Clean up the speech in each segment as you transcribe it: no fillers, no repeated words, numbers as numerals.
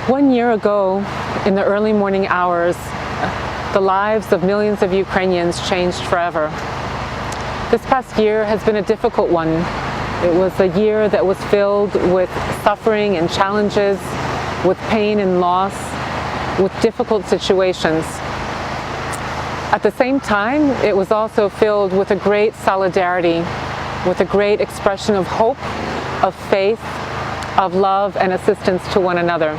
1 year ago, in the early morning hours, the lives of millions of Ukrainians changed forever. This past year has been a difficult one. It was a year that was filled with suffering and challenges, with pain and loss, with difficult situations. At the same time, it was also filled with a great solidarity, with a great expression of hope, of faith, of love and assistance to one another.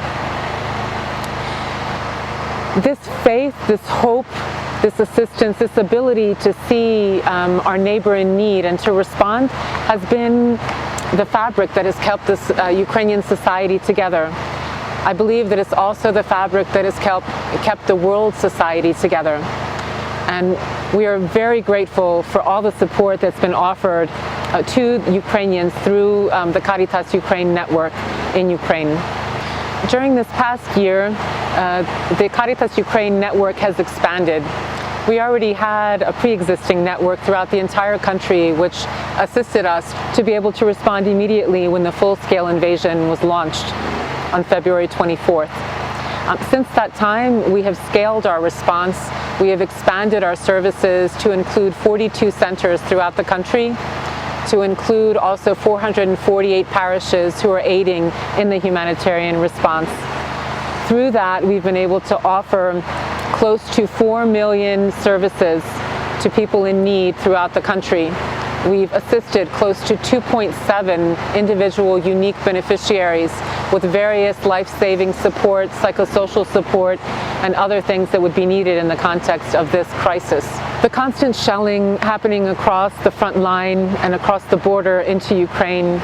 This faith, this hope, this assistance, this ability to see our neighbor in need and to respond has been the fabric that has kept this Ukrainian society together. I believe that it's also the fabric that has kept the world society together. And we are very grateful for all the support that's been offered to Ukrainians through the Caritas Ukraine network in Ukraine. During this past year, the Caritas Ukraine network has expanded. We already had a pre-existing network throughout the entire country which assisted us to be able to respond immediately when the full-scale invasion was launched on February 24th. Since that time, we have scaled our response. We have expanded our services to include 42 centers throughout the country, to include also 448 parishes who are aiding in the humanitarian response. Through that, we've been able to offer close to 4 million services to people in need throughout the country. We've assisted close to 2.7 individual unique beneficiaries with various life-saving support, psychosocial support, and other things that would be needed in the context of this crisis. The constant shelling happening across the front line and across the border into Ukraine,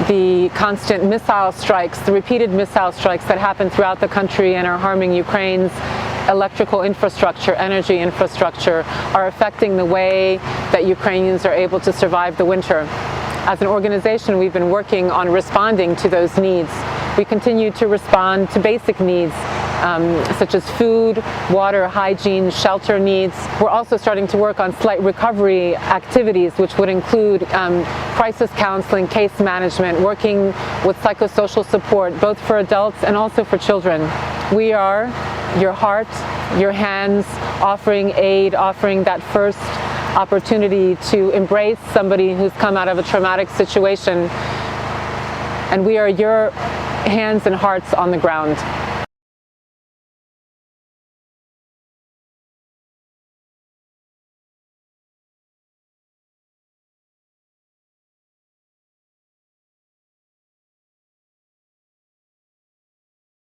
the constant missile strikes, the repeated missile strikes that happen throughout the country and are harming Ukraine's electrical infrastructure, energy infrastructure, are affecting the way that Ukrainians are able to survive the winter. As an organization, we've been working on responding to those needs. We continue to respond to basic needs such as food, water, hygiene, shelter needs. We're also starting to work on slight recovery activities, which would include crisis counseling, case management, working with psychosocial support, both for adults and also for children. We are your heart, your hands, offering aid, offering that first opportunity to embrace somebody who's come out of a traumatic situation. And we are your hands and hearts on the ground.